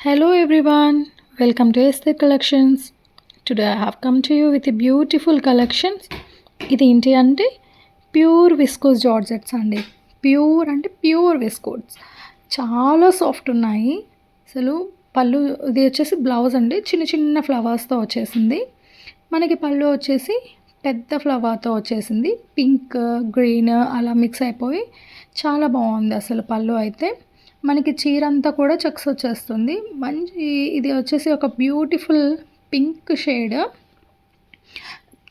Hello everyone, welcome to Esther Collections. Today I have come to you with a beautiful collections. ఇది ఏంటి అంటే pure viscose georgettes అండి. Pure viscose చాలా soft ఉన్నాయి. అసలు పళ్ళు ఇది వచ్చేసి బ్లౌజ్ అండి, చిన్న చిన్న ఫ్లవర్స్తో వచ్చేసింది. మనకి పళ్ళు వచ్చేసి పెద్ద ఫ్లవర్తో వచ్చేసింది. పింక్ గ్రీన్ అలా మిక్స్ అయిపోయి చాలా బాగుంది అసలు పళ్ళు అయితే. మనకి చీర అంతా కూడా చెక్స్ వచ్చేస్తుంది. మంచి ఇది వచ్చేసి ఒక బ్యూటిఫుల్ పింక్ షేడ్,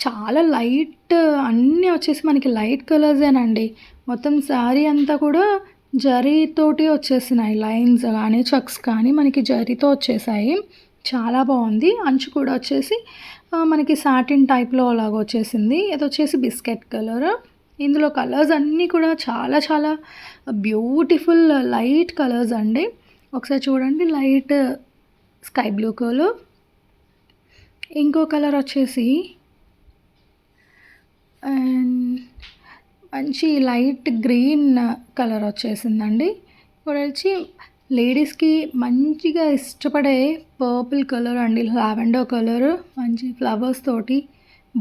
చాలా లైట్, అన్నీ వచ్చేసి మనకి లైట్ కలర్సేనండి. మొత్తం శారీ అంతా కూడా జరీతోటి వచ్చేసినాయి, లైన్స్ కానీ చెక్స్ కానీ మనకి జరీతో వచ్చేసాయి. చాలా బాగుంది. అంచు కూడా వచ్చేసి మనకి సాటిన్ టైప్లో అలాగ వచ్చేసింది. ఇది వచ్చేసి బిస్కెట్ కలర్. ఇందులో కలర్స్ అన్నీ కూడా చాలా చాలా బ్యూటిఫుల్ లైట్ కలర్స్ అండి. ఒకసారి చూడండి, లైట్ స్కై బ్లూ కలర్, ఇంకో కలర్ వచ్చేసి అండ్ మంచి లైట్ గ్రీన్ కలర్ వచ్చేసిందండి. ఇప్పుడు వచ్చి లేడీస్కి మంచిగా ఇష్టపడే పర్పుల్ కలర్ అండి, లావెండర్ కలర్, మంచి ఫ్లవర్స్ తోటి.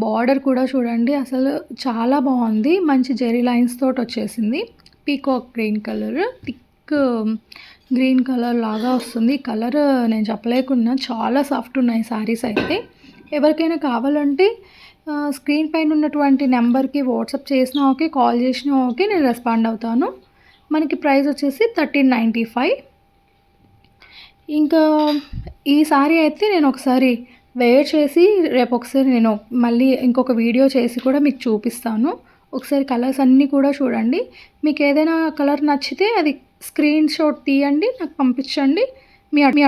బార్డర్ కూడా చూడండి అసలు చాలా బాగుంది. మంచి జెరీ లైన్స్ తోటి వచ్చేసింది. Peacock green colour, thick green colour లాగా వస్తుంది. కలర్ నేను చెప్పలేకున్నా, చాలా సాఫ్ట్ ఉన్నాయి శారీస్ అయితే. ఎవరికైనా కావాలంటే స్క్రీన్ పైన ఉన్నటువంటి నెంబర్కి వాట్సాప్ చేసినా ఓకే, కాల్ చేసినా ఓకే, నేను రెస్పాండ్ అవుతాను. మనకి ప్రైస్ వచ్చేసి 1395. ఇంకా ఈ శారీ అయితే నేను ఒకసారి వేర్ చేసి రేపు ఒకసారి నేను మళ్ళీ ఇంకొక వీడియో చేసి కూడా మీకు చూపిస్తాను. ఒకసారి కలర్స్ అన్నీ కూడా చూడండి. మీకు ఏదైనా కలర్ నచ్చితే అది స్క్రీన్ షాట్ తీయండి, నాకు పంపించండి. మీ